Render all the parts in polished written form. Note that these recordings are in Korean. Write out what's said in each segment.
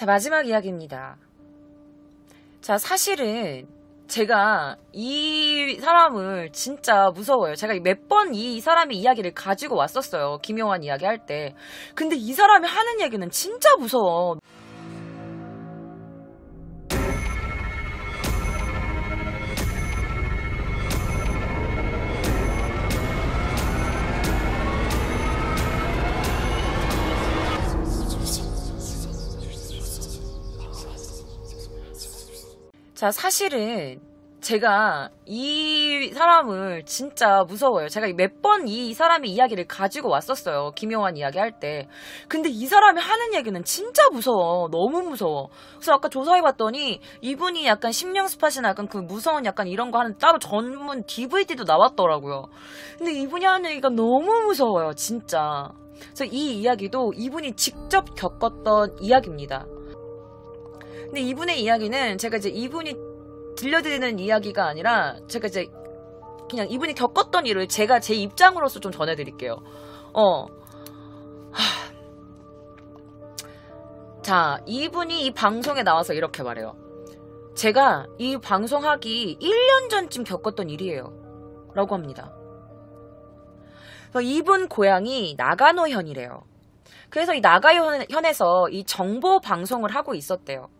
자, 마지막 이야기입니다. 자, 사실은 제가 이 사람을 진짜 무서워요. 제가 몇 번 이 사람의 이야기를 가지고 왔었어요. 김용환 이야기 할 때. 근데 이 사람이 하는 얘기는 진짜 무서워. 자, 사실은 제가 이 사람을 진짜 무서워요. 제가 몇 번 이 사람의 이야기를 가지고 왔었어요. 김용환 이야기 할 때. 근데 이 사람이 하는 얘기는 진짜 무서워. 너무 무서워. 그래서 아까 조사해봤더니 이분이 약간 심령 스팟이나 약간 그 무서운 약간 이런 거 하는 따로 전문 DVD도 나왔더라고요. 근데 이분이 하는 얘기가 너무 무서워요. 진짜. 그래서 이 이야기도 이분이 직접 겪었던 이야기입니다. 근데 이분의 이야기는 제가 이제 이분이 들려드리는 이야기가 아니라 제가 이제 그냥 이분이 겪었던 일을 제가 제 입장으로서 좀 전해드릴게요. 자, 이분이 이 방송에 나와서 이렇게 말해요. 제가 이 방송하기 1년 전쯤 겪었던 일이에요. 라고 합니다. 이분 고향이 나가노현이래요. 그래서 이 나가노현에서 이 정보 방송을 하고 있었대요.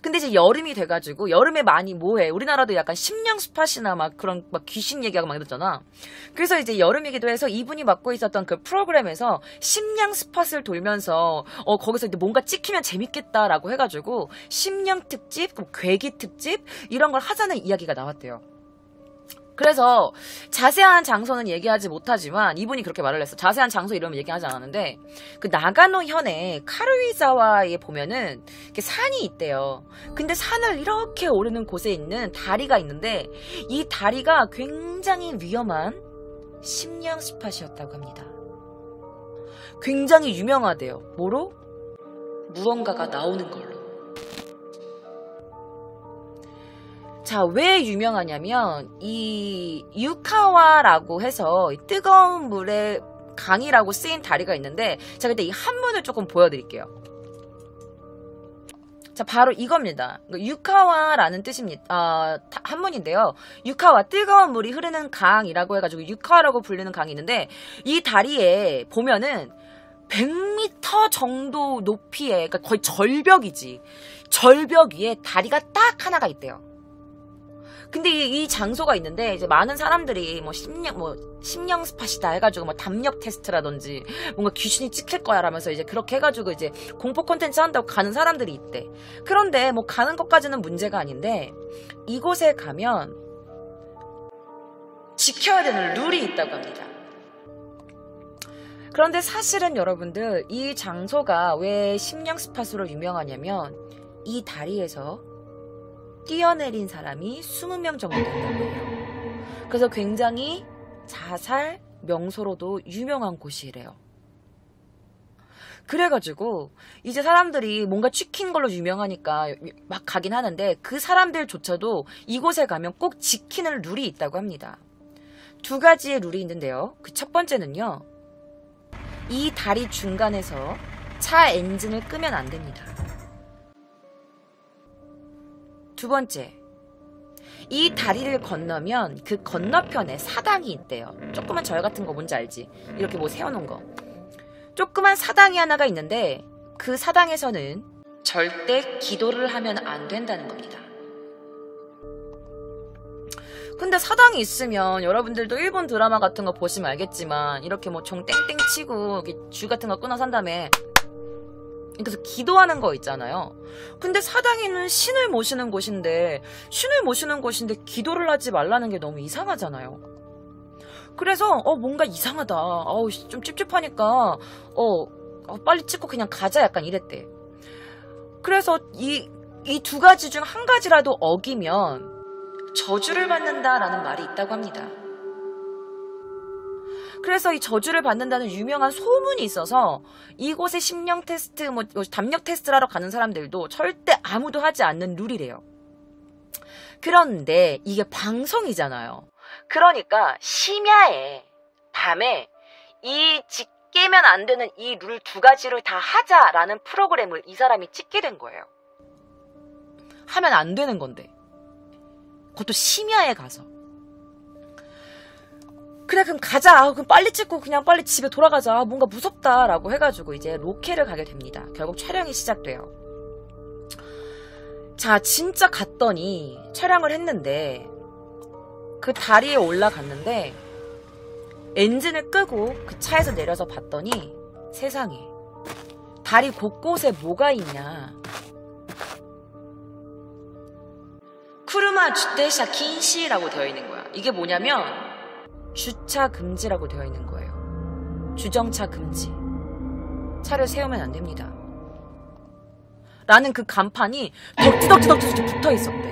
근데 이제 여름이 돼가지고 여름에 많이 뭐해? 우리나라도 약간 심령 스팟이나 막 그런 막 귀신 얘기하고 막 이랬잖아. 그래서 이제 여름이기도 해서 이분이 맡고 있었던 그 프로그램에서 심령 스팟을 돌면서 거기서 이제 뭔가 찍히면 재밌겠다라고 해가지고 심령 특집, 괴기 특집 이런 걸 하자는 이야기가 나왔대요. 그래서 자세한 장소는 얘기하지 못하지만 이분이 그렇게 말을 했어. 자세한 장소 이름은 얘기하지 않았는데 그 나가노현에 카루이자와에 보면은 이렇게 산이 있대요. 근데 산을 이렇게 오르는 곳에 있는 다리가 있는데 이 다리가 굉장히 위험한 심령 스팟이었다고 합니다. 굉장히 유명하대요. 뭐로? 무언가가 나오는 걸로. 자, 왜 유명하냐면 이 유카와라고 해서 뜨거운 물의 강이라고 쓰인 다리가 있는데 제가 그때 이 한문을 조금 보여드릴게요. 자, 바로 이겁니다. 유카와라는 뜻입니다. 한문인데요. 유카와, 뜨거운 물이 흐르는 강이라고 해가지고 유카와라고 불리는 강이 있는데 이 다리에 보면은 100m 정도 높이에, 그러니까 거의 절벽이지. 절벽 위에 다리가 딱 하나가 있대요. 근데 이 장소가 있는데 이제 많은 사람들이 심령 스팟이다 해가지고 담력 테스트라든지 뭔가 귀신이 찍힐 거야 라면서 이제 그렇게 해가지고 이제 공포 콘텐츠 한다고 가는 사람들이 있대. 그런데 가는 것까지는 문제가 아닌데 이곳에 가면 지켜야 되는 룰이 있다고 합니다. 그런데 사실은 여러분들 이 장소가 왜 심령 스팟으로 유명하냐면 이 다리에서 뛰어내린 사람이 20명 정도 된다고 해요. 그래서 굉장히 자살 명소로도 유명한 곳이래요. 그래가지고 이제 사람들이 뭔가 찍힌 걸로 유명하니까 막 가긴 하는데 그 사람들조차도 이곳에 가면 꼭 지키는 룰이 있다고 합니다. 2가지의 룰이 있는데요. 그 첫 번째는요. 이 다리 중간에서 차 엔진을 끄면 안 됩니다. 2번째, 이 다리를 건너면 그 건너편에 사당이 있대요. 조그만 절 같은 거 뭔지 알지? 이렇게 세워놓은 거. 조그만 사당이 하나가 있는데 그 사당에서는 절대 기도를 하면 안 된다는 겁니다. 근데 사당이 있으면 여러분들도 일본 드라마 같은 거 보시면 알겠지만 이렇게 종 땡땡 치고 줄 같은 거 끊어서 한 다음에 그래서 기도하는 거 있잖아요. 근데 사당에는 신을 모시는 곳인데 기도를 하지 말라는 게 너무 이상하잖아요. 그래서 뭔가 이상하다. 좀 찝찝하니까 빨리 찍고 그냥 가자 약간 이랬대. 그래서 이 2가지 중 1가지라도 어기면 저주를 받는다라는 말이 있다고 합니다. 그래서 이 저주를 받는다는 유명한 소문이 있어서 이곳에 심령 테스트, 담력 테스트를 하러 가는 사람들도 절대 아무도 하지 않는 룰이래요. 그런데 이게 방송이잖아요. 그러니까 심야에, 밤에 이 깨면 안 되는 이 룰 2가지를 다 하자라는 프로그램을 이 사람이 찍게 된 거예요. 하면 안 되는 건데. 그것도 심야에 가서. 그래 그럼 가자. 그럼 빨리 찍고 그냥 빨리 집에 돌아가자. 뭔가 무섭다라고 해가지고 이제 로케를 가게 됩니다. 결국 촬영이 시작돼요. 자 진짜 갔더니 촬영을 했는데 그 다리에 올라갔는데 엔진을 끄고 그 차에서 내려서 봤더니 세상에 다리 곳곳에 뭐가 있냐. 쿠르마 주대샤 킨시라고 되어 있는 거야. 이게 뭐냐면 주차 금지라고 되어 있는 거예요. 주정차 금지. 차를 세우면 안 됩니다. 라는 그 간판이 덕지덕지 붙어 있었대.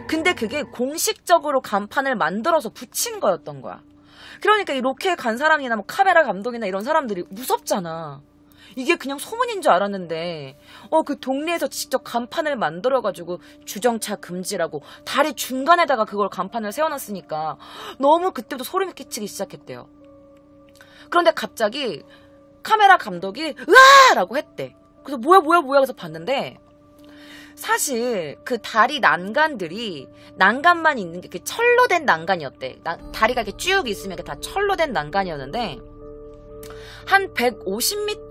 근데 그게 공식적으로 간판을 만들어서 붙인 거였던 거야. 그러니까 이 로케에 간 사람이나 뭐 카메라 감독이나 이런 사람들이 무섭잖아. 이게 그냥 소문인 줄 알았는데 그 동네에서 직접 간판을 만들어가지고 주정차 금지라고 다리 중간에다가 그걸 간판을 세워놨으니까 너무 그때부터 소름이 끼치기 시작했대요. 그런데 갑자기 카메라 감독이 으아라고 했대. 그래서 뭐야 그래서 봤는데 사실 그 다리 난간들이 난간만 있는 게 철로 된 난간이었대. 다리가 이렇게 쭉 있으면 다 철로 된 난간이었는데 한 150m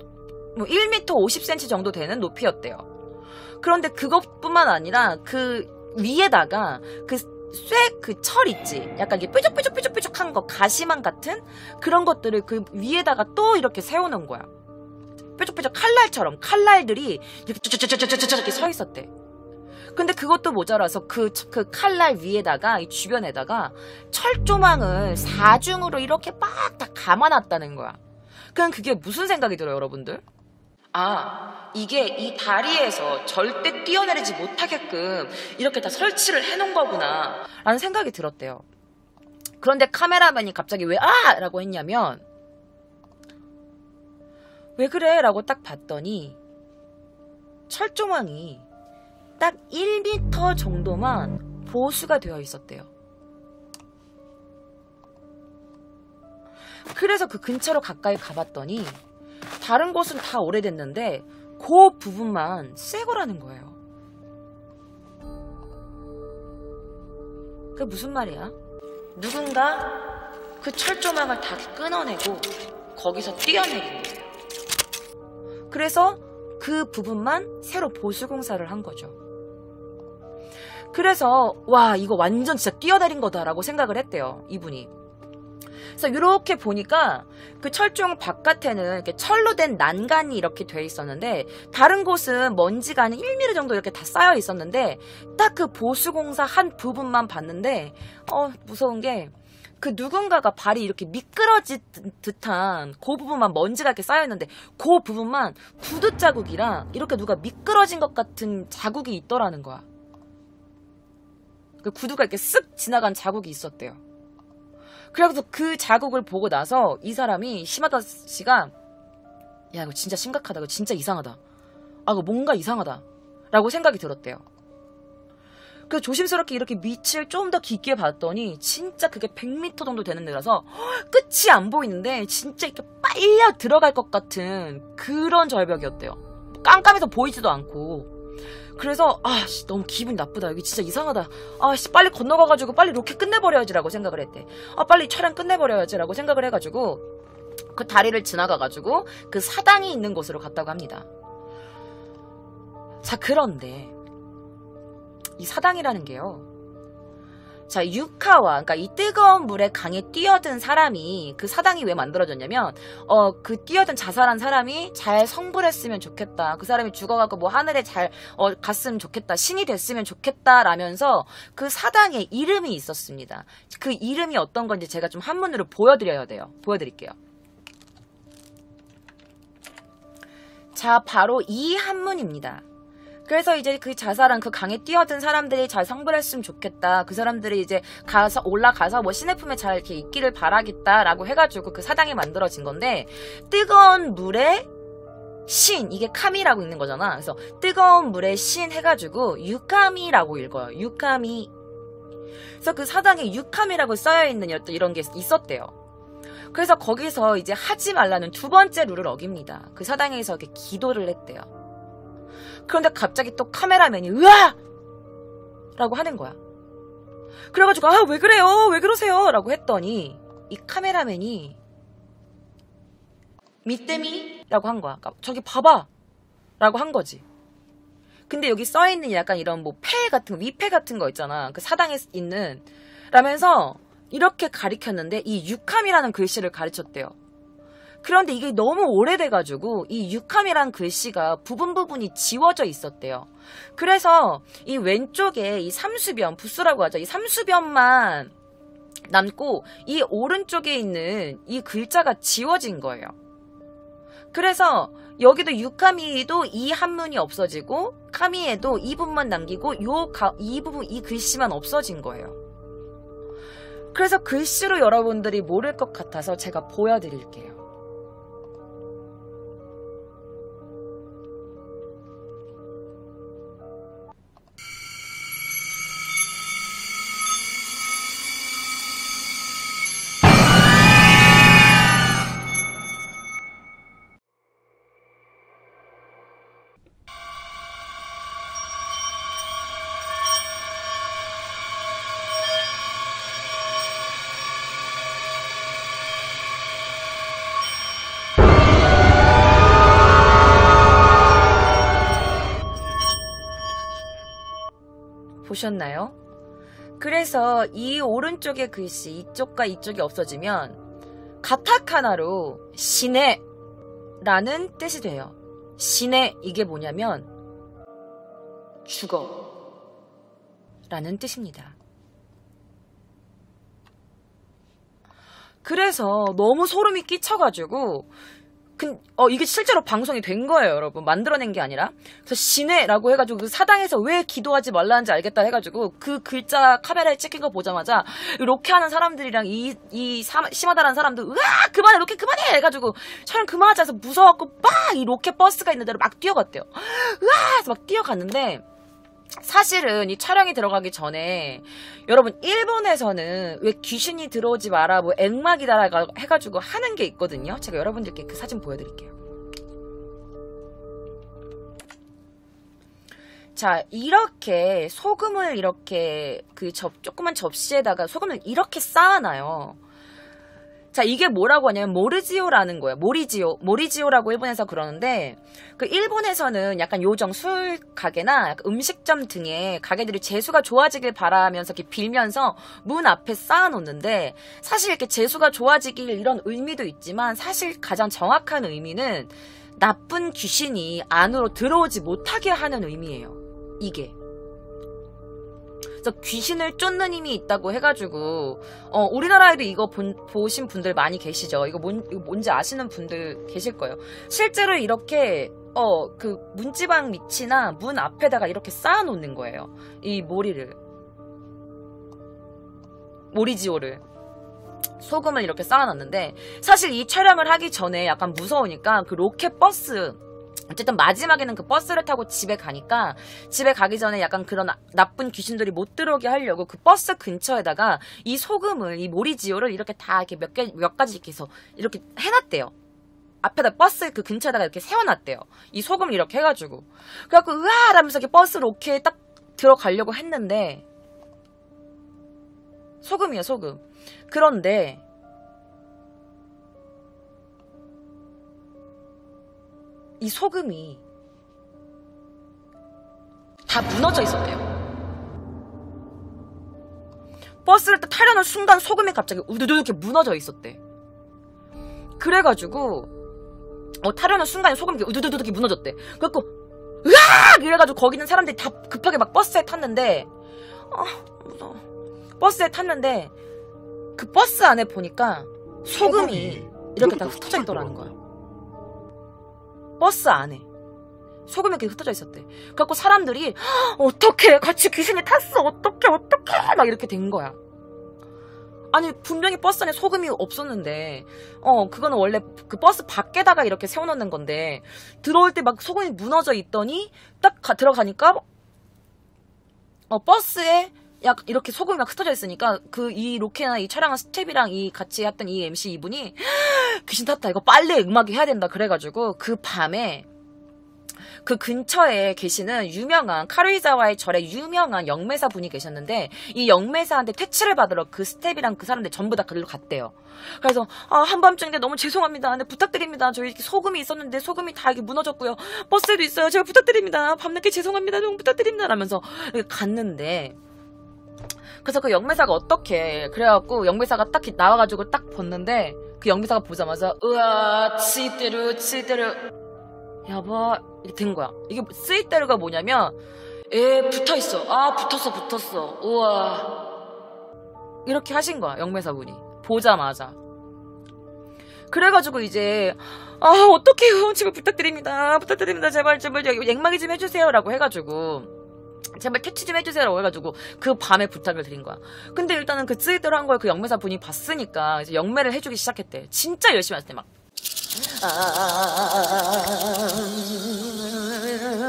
1m 50cm 정도 되는 높이였대요. 그런데 그것뿐만 아니라 그 위에다가 그 철 있지? 약간 이게 뾰족뾰족한 거, 가시망 같은 그런 것들을 그 위에다가 또 이렇게 세우는 거야. 뾰족뾰족 칼날처럼 칼날들이 이렇게 쫙쫙쫙쫙쫙 이렇게 서 있었대. 근데 그것도 모자라서 그 칼날 위에다가 이 주변에다가 철조망을 4중으로 이렇게 막 다 감아놨다는 거야. 그냥 그게 무슨 생각이 들어요, 여러분들? 이게 이 다리에서 절대 뛰어내리지 못하게끔 이렇게 다 설치를 해놓은 거구나 라는 생각이 들었대요. 그런데 카메라맨이 갑자기 왜 라고 했냐면 왜 그래? 라고 딱 봤더니 철조망이 딱 1m 정도만 보수가 되어 있었대요. 그래서 그 근처로 가까이 가봤더니 다른 곳은 다 오래됐는데 그 부분만 새 거라는 거예요. 그게 무슨 말이야? 누군가 그 철조망을 다 끊어내고 거기서 뛰어내린 거예요. 그래서 그 부분만 새로 보수공사를 한 거죠. 그래서 와 이거 완전 진짜 뛰어내린 거다라고 생각을 했대요, 이분이. 그래서 이렇게 보니까 그 철조망 바깥에는 이렇게 철로 된 난간이 이렇게 돼 있었는데 다른 곳은 먼지가 한 1mm 정도 이렇게 다 쌓여 있었는데 딱 그 보수공사 한 부분만 봤는데 무서운 게 그 누군가가 발이 이렇게 미끄러진 듯한 그 부분만 먼지가 이렇게 쌓여 있는데 그 부분만 구두 자국이랑 이렇게 누가 미끄러진 것 같은 자국이 있더라는 거야. 그 구두가 이렇게 쓱 지나간 자국이 있었대요. 그래서 그 자국을 보고 나서 이 사람이 시마다 씨가 야 이거 진짜 심각하다. 이거 진짜 이상하다. 이거 뭔가 이상하다. 라고 생각이 들었대요. 그래서 조심스럽게 이렇게 밑을 좀 더 깊게 봤더니 진짜 그게 100m 정도 되는 데라서 끝이 안 보이는데 진짜 이렇게 빨려 들어갈 것 같은 그런 절벽이었대요. 깜깜해서 보이지도 않고. 그래서 너무 기분이 나쁘다. 여기 진짜 이상하다. 빨리 건너가가지고 빨리 로켓 끝내버려야지라고 생각을 했대. 빨리 촬영 끝내버려야지라고 생각을 해가지고 그 다리를 지나가가지고 그 사당이 있는 곳으로 갔다고 합니다. 자 그런데 이 사당이라는 게요. 자 유카와 그러니까 이 뜨거운 물에 강에 뛰어든 사람이 그 사당이 왜 만들어졌냐면 그 뛰어든 자살한 사람이 잘 성불했으면 좋겠다. 그 사람이 죽어가고 뭐 하늘에 잘 갔으면 좋겠다. 신이 됐으면 좋겠다 라면서 그 사당에 이름이 있었습니다. 그 이름이 어떤 건지 제가 좀 한문으로 보여드려야 돼요. 보여드릴게요. 자 바로 이 한문입니다. 그래서 이제 그 자살한 그 강에 뛰어든 사람들이 잘 성불했으면 좋겠다. 그 사람들이 이제 올라가서 뭐 신의 품에 잘 이렇게 있기를 바라겠다라고 해가지고 그 사당이 만들어진 건데 뜨거운 물에 신, 이게 카미라고 읽는 거잖아. 그래서 뜨거운 물에 신 해가지고 유카미라고 읽어요. 유카미. 그래서 그 사당에 유카미라고 써여있는 이런 게 있었대요. 그래서 거기서 이제 하지 말라는 두 번째 룰을 어깁니다. 그 사당에서 이렇게 기도를 했대요. 그런데 갑자기 또 카메라맨이 으아! 라고 하는 거야. 그래가지고 아, 왜 그래요? 왜 그러세요? 라고 했더니 이 카메라맨이 밑대미? 라고 한 거야. 그러니까 저기 봐봐! 라고 한 거지. 근데 여기 써있는 약간 이런 뭐 폐 같은 거, 위패 같은 거 있잖아. 그 사당에 있는 라면서 이렇게 가리켰는데 이 육함이라는 글씨를 가르쳤대요. 그런데 이게 너무 오래돼가지고 이 육함이란 글씨가 부분이 지워져 있었대요. 그래서 이 왼쪽에 이 삼수변, 부수라고 하죠. 이 삼수변만 남고 이 오른쪽에 있는 이 글자가 지워진 거예요. 그래서 여기도 육카미도 이 한문이 없어지고 카미에도 이 부분만 남기고 이 부분 이 글씨만 없어진 거예요. 그래서 글씨로 여러분들이 모를 것 같아서 제가 보여드릴게요. 보셨나요? 그래서 이 오른쪽의 글씨 이쪽과 이쪽이 없어지면 가타카나로 시네 라는 뜻이 돼요. 시네 이게 뭐냐면 죽어 라는 뜻입니다. 그래서 너무 소름이 끼쳐가지고 이게 실제로 방송이 된 거예요, 여러분. 만들어낸 게 아니라. 그래서 시네라고 해가지고 그 사당에서 왜 기도하지 말라는지 알겠다 해가지고 그 글자 카메라에 찍힌 거 보자마자 로케하는 사람들이랑 시마다라는 사람도 으아 그만해 로케 그만해 해가지고 촬영 그만하자 해서 무서워갖고 막 이 로케 버스가 있는 데로 막 뛰어갔대요. 으아 해서 막 뛰어갔는데 사실은 이 촬영이 들어가기 전에 여러분 일본에서는 왜 귀신이 들어오지 마라 뭐 액막이다 해가지고 하는 게 있거든요. 제가 여러분들께 그 사진 보여드릴게요. 자 이렇게 소금을 이렇게 조그만 접시에다가 소금을 이렇게 쌓아놔요. 자 이게 뭐라고 하냐면 모리지오라는 거예요. 모리지오라고 일본에서 그러는데 그 일본에서는 약간 요정 술 가게나 음식점 등의 가게들이 재수가 좋아지길 바라면서 이렇게 빌면서 문 앞에 쌓아놓는데 사실 이렇게 재수가 좋아지길 이런 의미도 있지만 사실 가장 정확한 의미는 나쁜 귀신이 안으로 들어오지 못하게 하는 의미예요. 이게. 그래서 귀신을 쫓는 힘이 있다고 해가지고 우리나라에도 이거 보신 분들 많이 계시죠. 이거 뭔지 아시는 분들 계실 거예요. 실제로 이렇게 그 문지방 밑이나 문 앞에다가 이렇게 쌓아놓는 거예요. 이 모리지오를 소금을 이렇게 쌓아놨는데 사실 이 촬영을 하기 전에 약간 무서우니까 그 로켓 버스 어쨌든 마지막에는 그 버스를 타고 집에 가니까 집에 가기 전에 약간 그런 나쁜 귀신들이 못 들어오게 하려고 그 버스 근처에다가 이 소금을 이 모리지오를 이렇게 다 이렇게 몇 가지 이렇게 해서 이렇게 해놨대요. 앞에다 버스 그 근처에다가 이렇게 세워놨대요. 이 소금을 이렇게 해가지고 그래갖고 으아 하면서 이렇게 버스 로켓에 딱 들어가려고 했는데 소금이에요 소금. 그런데 이 소금이 다 무너져 있었대요. 버스를 딱 타려는 순간 소금이 갑자기 우두두 이렇게 무너져 있었대. 그래가지고 타려는 순간에 소금이 우두두두 이렇게 무너졌대. 그래갖고 으악! 이래가지고 거기 있는 사람들이 다 급하게 막 버스에 탔는데 무서워. 버스에 탔는데 그 버스 안에 보니까 소금이 이렇게 다 흩어져 있더라는 거야. 버스 안에 소금이 이렇게 흩어져 있었대. 그래갖고 사람들이 어떡해 같이 귀신이 탔어 어떡해 막 이렇게 된 거야. 아니 분명히 버스 안에 소금이 없었는데 그거는 원래 그 버스 밖에다가 이렇게 세워놓는 건데 들어올 때 막 소금이 무너져 있더니 딱 들어가니까 버스에 약 이렇게 소금이 막 흩어져 있으니까 그 이 로케나 이 촬영한 스텝이랑 이 같이 했던 이 MC 이분이 귀신 탔다 이거 빨리 음악이 해야 된다 그래가지고 그 밤에 그 근처에 계시는 유명한 카루이자와의 절에 유명한 영매사 분이 계셨는데 이 영매사한테 퇴치를 받으러 그 스텝이랑 그 사람들 전부 다 그리로 갔대요. 그래서 한밤중인데 너무 죄송합니다. 네, 부탁드립니다. 저희 소금이 있었는데 소금이 다 이렇게 무너졌고요. 버스에도 있어요. 제발 부탁드립니다. 밤늦게 죄송합니다. 너무 부탁드립니다. 라면서 갔는데 그래서 그 영매사가 어떻게 그래갖고 영매사가 딱 나와가지고 딱 봤는데 그 영매사가 보자마자 으아 치대루 여보 이렇게 된 거야. 이게 쓰이대루가 뭐냐면 붙어있어. 붙었어. 우와 이렇게 하신 거야 영매사분이 보자마자. 그래가지고 이제 어떡해요 제발 부탁드립니다 제발 액막이 좀 해주세요 라고 해가지고 제발 퇴치 좀 해주세요 라고 해가지고 그 밤에 부탁을 드린 거야. 근데 일단은 그 쓰이대로 한 걸 그 영매사 분이 봤으니까 이제 영매를 해주기 시작했대. 진짜 열심히 했을 때 막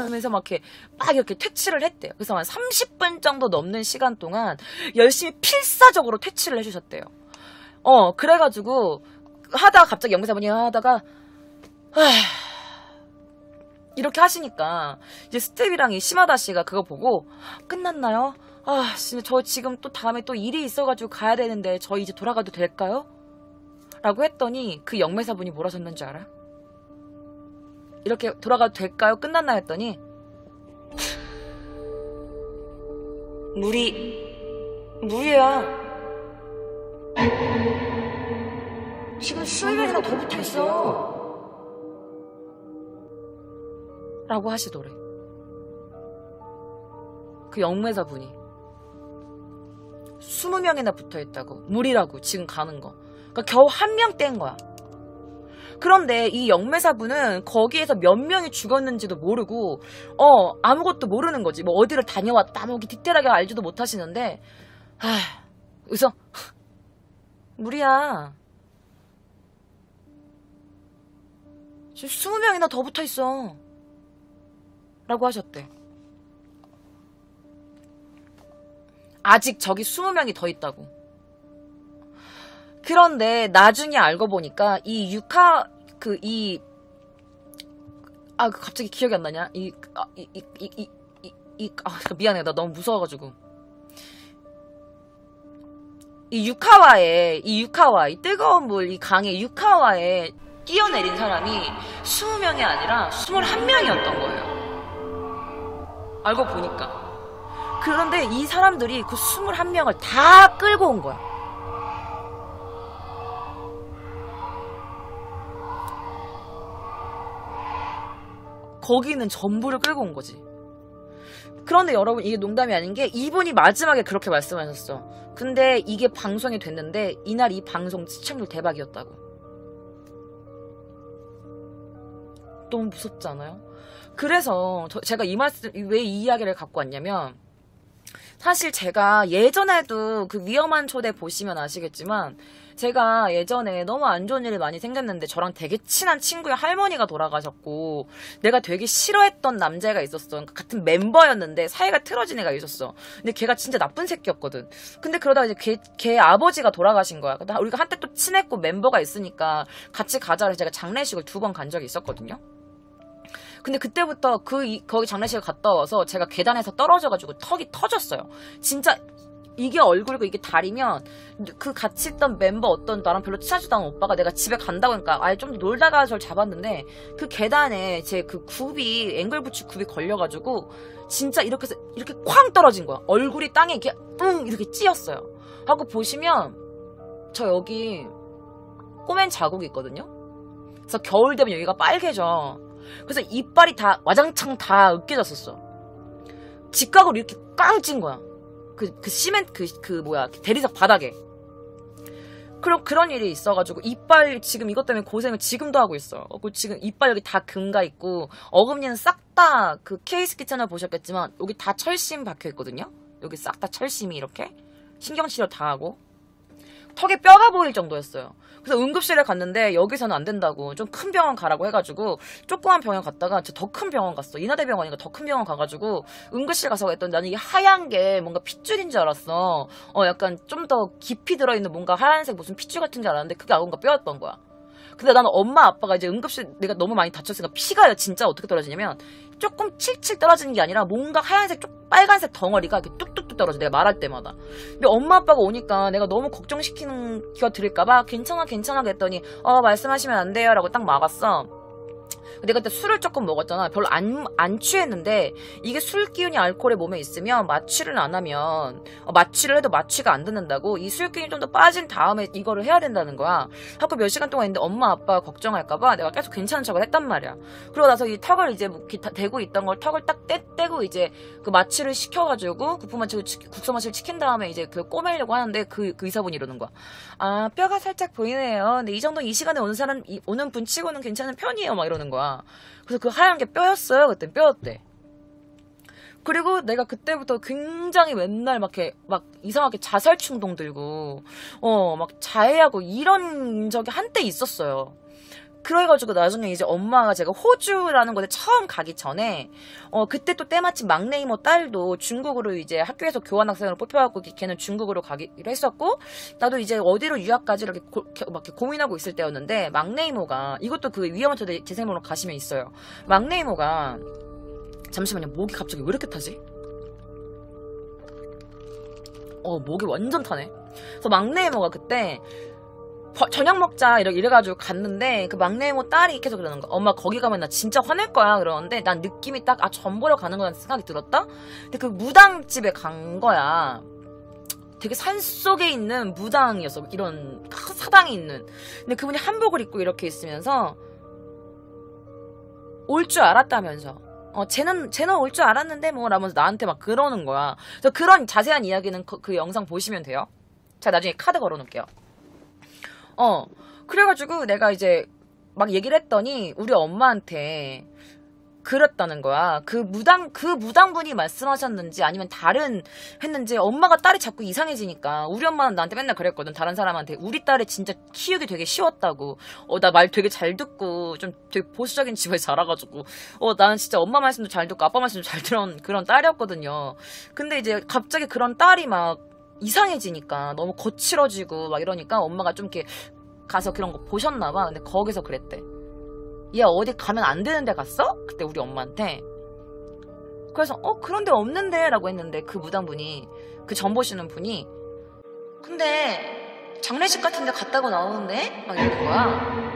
하면서 막 이렇게 퇴치를 했대요. 그래서 한 30분 정도 넘는 시간 동안 열심히 필사적으로 퇴치를 해주셨대요. 그래가지고 하다가 갑자기 영매사분이 하다가 이렇게 하시니까 이제 스텝이랑 이 시마다 씨가 그거 보고 끝났나요? 진짜 저 지금 또 다음에 또 일이 있어가지고 가야 되는데 저 이제 돌아가도 될까요? 라고 했더니 그 영매사분이 뭘 하셨는지 알아? 이렇게 돌아가도 될까요? 끝났나 했더니 무리야. 지금 20명이나 더 붙어있어. 라고 하시더래. 그 영매사분이 20명이나 붙어있다고. 무리라고 지금 가는 거. 그러니까 겨우 한 명 뗀 거야. 그런데 이 영매사분은 거기에서 몇 명이 죽었는지도 모르고 아무것도 모르는 거지. 뭐 어디를 다녀왔다 뭐 디테일하게 알지도 못하시는데 그래서 무리야 지금 20명이나 더 붙어있어 라고 하셨대. 아직 저기 20명이 더 있다고. 그런데 나중에 알고 보니까 이 갑자기 기억이 안 나냐? 미안해. 나 너무 무서워가지고. 이 유카와, 이 뜨거운 물, 이 강의 유카와에 뛰어내린 사람이 20명이 아니라 21명이었던 거예요. 알고 보니까. 그런데 이 사람들이 그 21명을 다 끌고 온 거야. 거기는 전부를 끌고 온 거지. 그런데 여러분 이게 농담이 아닌 게 이분이 마지막에 그렇게 말씀하셨어. 근데 이게 방송이 됐는데 이날 이 방송 시청률 대박이었다고. 너무 무섭지 않아요? 그래서 제가 왜 이 이야기를 갖고 왔냐면 사실 제가 예전에도 그 위험한 초대 보시면 아시겠지만 제가 예전에 너무 안 좋은 일이 많이 생겼는데 저랑 되게 친한 친구의 할머니가 돌아가셨고 내가 되게 싫어했던 남자애가 있었어. 그러니까 같은 멤버였는데 사이가 틀어진 애가 있었어. 근데 걔가 진짜 나쁜 새끼였거든. 근데 그러다가 이제 걔 아버지가 돌아가신 거야. 우리가 한때 또 친했고 mem버가 있으니까 같이 가자 해서 제가 장례식을 2번 간 적이 있었거든요. 근데 그때부터 거기 장례식을 갔다 와서 제가 계단에서 떨어져가지고 턱이 터졌어요. 진짜 이게 얼굴이고 이게 다리면 그 같이 있던 멤버 어떤 나랑 별로 친하지도 않은 오빠가 내가 집에 간다고 하니까 아예 좀 놀다가 저를 잡았는데 그 계단에 제 그 굽이 앵글부츠 굽이 걸려가지고 진짜 이렇게 쾅 떨어진 거야. 얼굴이 땅에 이렇게 찧었어요. 하고 보시면 저 여기 꼬맨 자국이 있거든요. 그래서 겨울 되면 여기가 빨개져. 그래서 이빨이 다 와장창 다 으깨졌었어. 직각으로 이렇게 깡 찐 거야. 대리석 바닥에. 그런 일이 있어가지고 이빨 지금 이것 때문에 고생을 지금도 하고 있어. 지금 이빨 여기 다 금가 있고 어금니는 싹 다 그 케이스키 채널 보셨겠지만 여기 다 철심 박혀 있거든요. 여기 싹 다 철심이 이렇게 신경치료 다 하고. 턱에 뼈가 보일 정도였어요. 그래서 응급실에 갔는데 여기서는 안 된다고 좀 큰 병원 가라고 해가지고 조그만 병원 갔다가 더 큰 병원 갔어. 인하대병원인가 더 큰 병원 가가지고 응급실 가서 했더니 나는 이게 하얀 게 뭔가 핏줄인 줄 알았어. 약간 좀 더 깊이 들어있는 뭔가 하얀색 무슨 핏줄 같은 줄 알았는데 그게 뭔가 뼈였던 거야. 근데 나는 엄마 아빠가 이제 응급실 내가 너무 많이 다쳤으니까 피가 진짜 어떻게 떨어지냐면 조금 칠칠 떨어지는 게 아니라 뭔가 하얀색 빨간색 덩어리가 이렇게 뚝뚝뚝 떨어져. 내가 말할 때마다. 근데 엄마 아빠가 오니까 내가 너무 걱정시키는 기가 들을까봐 괜찮아 그랬더니 말씀하시면 안 돼요 라고 딱 막았어. 내가 그때 술을 조금 먹었잖아. 별로 안 취했는데 이게 술 기운이 알코올에 몸에 있으면 마취를 안 하면 마취를 해도 마취가 안 듣는다고 이 술 기운이 좀 더 빠진 다음에 이거를 해야 된다는 거야. 하고 몇 시간 동안 있는데 엄마 아빠가 걱정할까봐 내가 계속 괜찮은 척을 했단 말이야. 그러고 나서 이 턱을 이제 대고 있던 걸 턱을 딱 떼고 이제 그 마취를 시켜가지고 국소 마취를 시킨 다음에 이제 그 꼬매려고 하는데 그 의사분이 이러는 거야. 아, 뼈가 살짝 보이네요. 근데 이 정도 이 시간에 오는 분 치고는 괜찮은 편이에요. 막 이러는 거야. 그래서 그 하얀 게 뼈였어요. 그때 뼈였대. 그리고 내가 그때부터 굉장히 맨날 막 이상하게 자살 충동 들고 막 자해하고 이런 적이 한때 있었어요. 그래가지고 나중에 이제 엄마가 제가 호주라는 곳에 처음 가기 전에 그때 또 때마침 막내 이모 딸도 중국으로 이제 학교에서 교환학생으로 뽑혀갖고 걔는 중국으로 가기로 했었고 나도 이제 어디로 유학 가지 이렇게 막 고민하고 있을 때였는데 막내 이모가 이것도 그 위험한 초대 재생목으로 가시면 있어요. 막내 이모가 잠시만요. 목이 갑자기 왜 이렇게 타지? 목이 완전 타네. 그래서 막내 이모가 그때 저녁 먹자 이래가지고 갔는데 그 막내 이모 딸이 계속 그러는 거야. 엄마 거기 가면 나 진짜 화낼 거야 그러는데 난 느낌이 딱 전 보러 가는 거라는 생각이 들었다. 근데 그 무당집에 간 거야. 되게 산속에 있는 무당이었어. 이런 사당이 있는. 근데 그분이 한복을 입고 이렇게 있으면서 올 줄 알았다면서 쟤는 올 줄 알았는데 뭐 라면서 나한테 막 그러는 거야. 그래서 그런 자세한 이야기는 그 영상 보시면 돼요. 제가 나중에 카드 걸어놓을게요. 그래가지고 내가 이제 막 얘기를 했더니 우리 엄마한테 그랬다는 거야. 그 무당분이 말씀하셨는지 아니면 다른 했는지 엄마가 딸이 자꾸 이상해지니까 우리 엄마는 나한테 맨날 그랬거든. 다른 사람한테 우리 딸이 진짜 키우기 되게 쉬웠다고. 나 말 되게 잘 듣고 좀 되게 보수적인 집에서 자라가지고 나는 진짜 엄마 말씀도 잘 듣고 아빠 말씀도 잘 들은 그런 딸이었거든요. 근데 이제 갑자기 그런 딸이 막 이상해지니까 너무 거칠어지고 막 이러니까 엄마가 좀 이렇게 가서 그런 거 보셨나봐. 근데 거기서 그랬대. 얘 어디 가면 안 되는 데 갔어? 그때 우리 엄마한테. 그래서 그런 데 없는데 라고 했는데 그 무당분이 그 점 보시는 분이 근데 장례식 같은 데 갔다고 나오는데? 막 이러는 거야.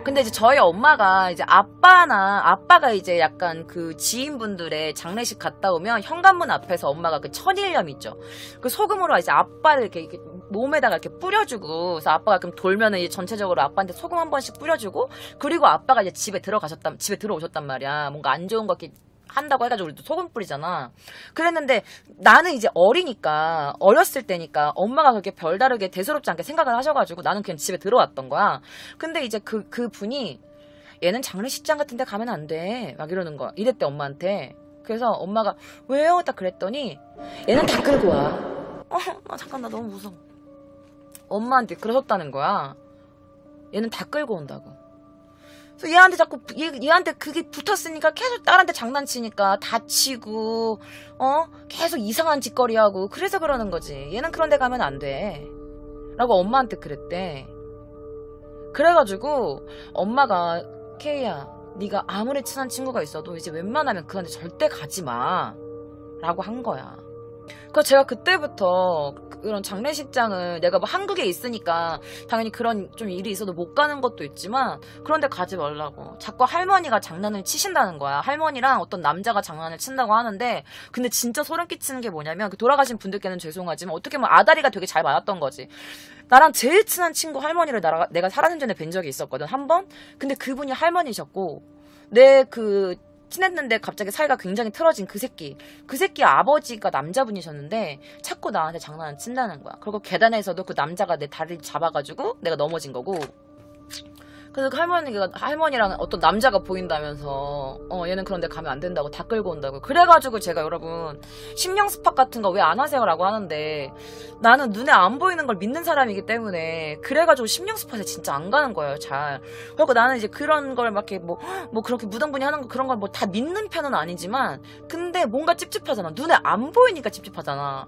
근데 이제 저희 엄마가 이제 아빠가 이제 약간 그 지인분들의 장례식 갔다 오면 현관문 앞에서 엄마가 그 천일염 있죠. 그 소금으로 이제 아빠를 이렇게 몸에다가 이렇게 뿌려주고, 그래서 아빠가 그럼 돌면은 이제 전체적으로 아빠한테 소금 한 번씩 뿌려주고, 그리고 아빠가 이제 집에 들어오셨단 말이야. 뭔가 안 좋은 거 이렇게 한다고 해가지고 우리도 소금 뿌리잖아. 그랬는데 나는 이제 어렸을 때니까 엄마가 그렇게 별다르게 대수롭지 않게 생각을 하셔가지고 나는 그냥 집에 들어왔던 거야. 근데 이제 그 분이 얘는 장례식장 같은 데 가면 안 돼. 막 이러는 거야. 이랬대 엄마한테. 그래서 엄마가 왜요? 딱 그랬더니 얘는 다 끌고 와. 잠깐 나 너무 무서워. 엄마한테 그러셨다는 거야. 얘는 다 끌고 온다고. 그래서 얘한테 그게 붙었으니까 계속 딸한테 장난치니까 다치고, 계속 이상한 짓거리 하고, 그래서 그러는 거지. 얘는 그런 데 가면 안 돼. 라고 엄마한테 그랬대. 그래가지고, 엄마가, 케이야, 네가 아무리 친한 친구가 있어도 이제 웬만하면 그런 데 절대 가지 마. 라고 한 거야. 그래서 제가 그때부터 그런 장례식장을 내가 뭐 한국에 있으니까 당연히 그런 좀 일이 있어도 못 가는 것도 있지만 그런데 가지 말라고. 자꾸 할머니가 장난을 치신다는 거야. 할머니랑 어떤 남자가 장난을 친다고 하는데 근데 진짜 소름 끼치는 게 뭐냐면 그 돌아가신 분들께는 죄송하지만 어떻게 보면 아다리가 되게 잘 맞았던 거지. 나랑 제일 친한 친구 할머니를 내가 살아생전에 뵌 적이 있었거든. 한 번. 근데 그분이 할머니셨고 내 친했는데 갑자기 사이가 굉장히 틀어진 그 새끼 아버지가 남자분이셨는데 자꾸 나한테 장난을 친다는 거야. 그리고 계단에서도 그 남자가 내 다리를 잡아가지고 내가 넘어진 거고. 그래서 그 할머니랑 어떤 남자가 보인다면서 얘는 그런 데 가면 안 된다고 다 끌고 온다고. 그래가지고 제가 여러분 심령 스팟 같은 거 왜 안 하세요? 라고 하는데 나는 눈에 안 보이는 걸 믿는 사람이기 때문에 그래가지고 심령 스팟에 진짜 안 가는 거예요. 잘. 그리고 나는 이제 그런 걸 막 이렇게 뭐 그렇게 무당분이 하는 거 그런 걸 뭐 다 믿는 편은 아니지만 근데 뭔가 찝찝하잖아. 눈에 안 보이니까 찝찝하잖아.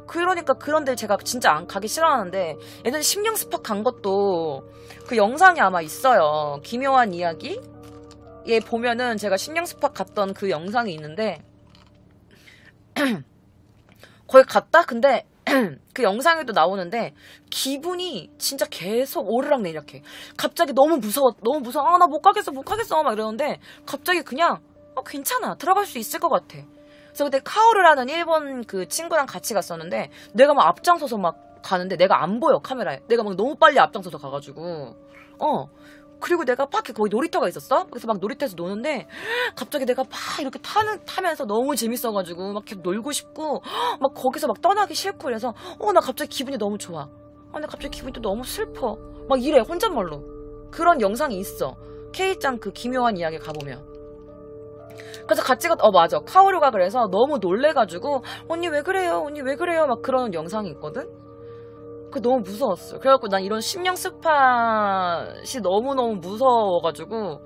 그러니까 그런데 제가 진짜 안 가기 싫어하는데 예전에 심령 스팟 간 것도 그 영상이 아마 있어요. 기묘한 이야기? 에 보면은 제가 심령 스팟 갔던 그 영상이 있는데 거기 갔다? 근데 그 영상에도 나오는데 기분이 진짜 계속 오르락내리락해. 갑자기 너무 무서워. 아, 나 못 가겠어 막 이러는데 갑자기 그냥 괜찮아. 들어갈 수 있을 것 같아. 그래서 그때 카오르라는 일본 그 친구랑 같이 갔었는데 내가 막 앞장서서 막 가는데 내가 안 보여 카메라에. 내가 막 너무 빨리 앞장서서 가가지고 그리고 내가 막 거기 놀이터가 있었어. 그래서 막 놀이터에서 노는데 갑자기 내가 막 이렇게 타면서 너무 재밌어가지고 막 계속 놀고 싶고 막 거기서 막 떠나기 싫고 그래서 나 갑자기 기분이 너무 좋아. 근데 갑자기 기분이 또 너무 슬퍼. 막 이래 혼잣말로. 그런 영상이 있어. K짱 그 기묘한 이야기 가보면. 그래서 같이 맞아. 카오루가 그래서 너무 놀래가지고 언니 왜 그래요? 막 그러는 영상이 있거든? 그게 너무 무서웠어. 그래갖고 난 이런 심령 스팟이 너무너무 무서워가지고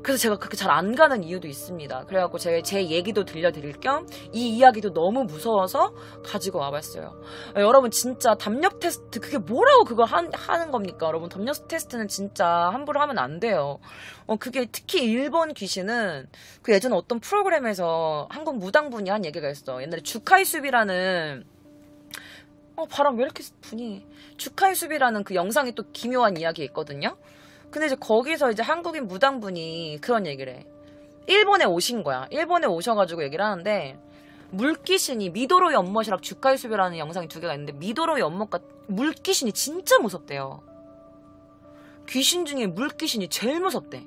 그래서 제가 그렇게 잘 안 가는 이유도 있습니다. 그래갖고 제 얘기도 들려드릴 겸 이 이야기도 너무 무서워서 가지고 와봤어요. 여러분 진짜 담력 테스트 그게 뭐라고 그걸 하는 겁니까? 여러분 담력 테스트는 진짜 함부로 하면 안 돼요. 그게 특히 일본 귀신은 그 예전에 어떤 프로그램에서 한국 무당분이 한 얘기가 있어. 옛날에 주카이숲이라는 바람 왜 이렇게 분이 주카이숲이라는 그 영상이 또 기묘한 이야기 있거든요. 근데 이제 거기서 이제 한국인 무당분이 그런 얘기를 해. 일본에 오신 거야. 일본에 오셔가지고 얘기를 하는데 물귀신이 미도로 연못이랑 주카이숲이라는 영상이 두 개가 있는데 미도로 연못과 물귀신이 진짜 무섭대요. 귀신 중에 물귀신이 제일 무섭대.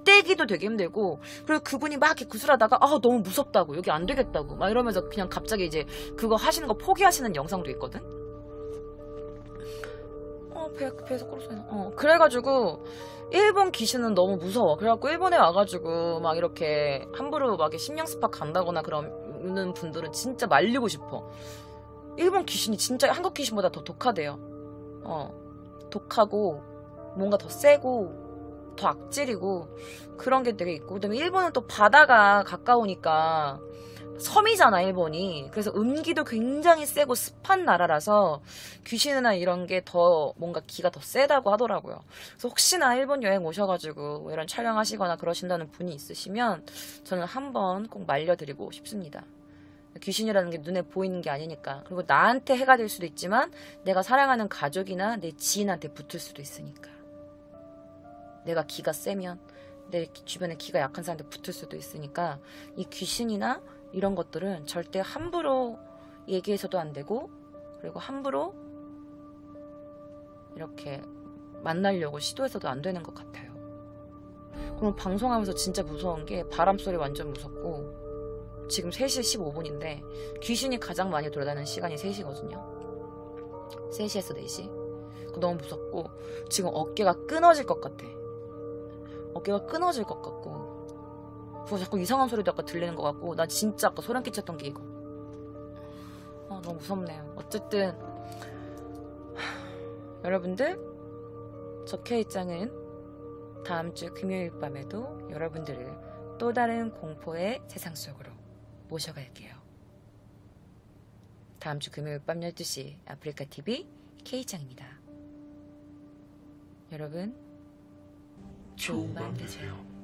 떼기도 되게 힘들고 그리고 그분이 막 이렇게 구슬하다가 너무 무섭다고 여기 안 되겠다고 막 이러면서 그냥 갑자기 이제 그거 하시는 거 포기하시는 영상도 있거든. 배에서 꼴소리나. 그래가지고 일본 귀신은 너무 무서워. 그래갖고 일본에 와가지고 막 이렇게 함부로 막 심령 스팟 간다거나 그러는 분들은 진짜 말리고 싶어. 일본 귀신이 진짜 한국 귀신보다 더 독하대요. 독하고 뭔가 더 세고 더 악질이고 그런 게 되게 있고 그다음에 일본은 또 바다가 가까우니까 섬이잖아 일본이. 그래서 음기도 굉장히 세고 습한 나라라서 귀신이나 이런 게 더 뭔가 기가 더 세다고 하더라고요. 그래서 혹시나 일본 여행 오셔가지고 이런 촬영하시거나 그러신다는 분이 있으시면 저는 한번 꼭 말려드리고 싶습니다. 귀신이라는 게 눈에 보이는 게 아니니까. 그리고 나한테 해가 될 수도 있지만 내가 사랑하는 가족이나 내 지인한테 붙을 수도 있으니까. 내가 기가 세면 내 주변에 기가 약한 사람한테 붙을 수도 있으니까 이 귀신이나 이런 것들은 절대 함부로 얘기해서도 안 되고 그리고 함부로 이렇게 만나려고 시도해서도 안 되는 것 같아요. 그럼 방송하면서 진짜 무서운 게 바람소리 완전 무섭고 지금 3시 15분인데 귀신이 가장 많이 돌아다니는 시간이 3시거든요. 3시에서 4시. 너무 무섭고 지금 어깨가 끊어질 것 같아. 어깨가 끊어질 것 같고 그리고 자꾸 이상한 소리도 아까 들리는 것 같고 나 진짜 아까 소름 끼쳤던 게 이거. 너무 무섭네요. 어쨌든 여러분들 저 K짱은 다음 주 금요일 밤에도 여러분들을 또 다른 공포의 세상 속으로 모셔갈게요. 다음 주 금요일 밤 12시 아프리카TV K짱입니다. 여러분 좋은 밤 되세요.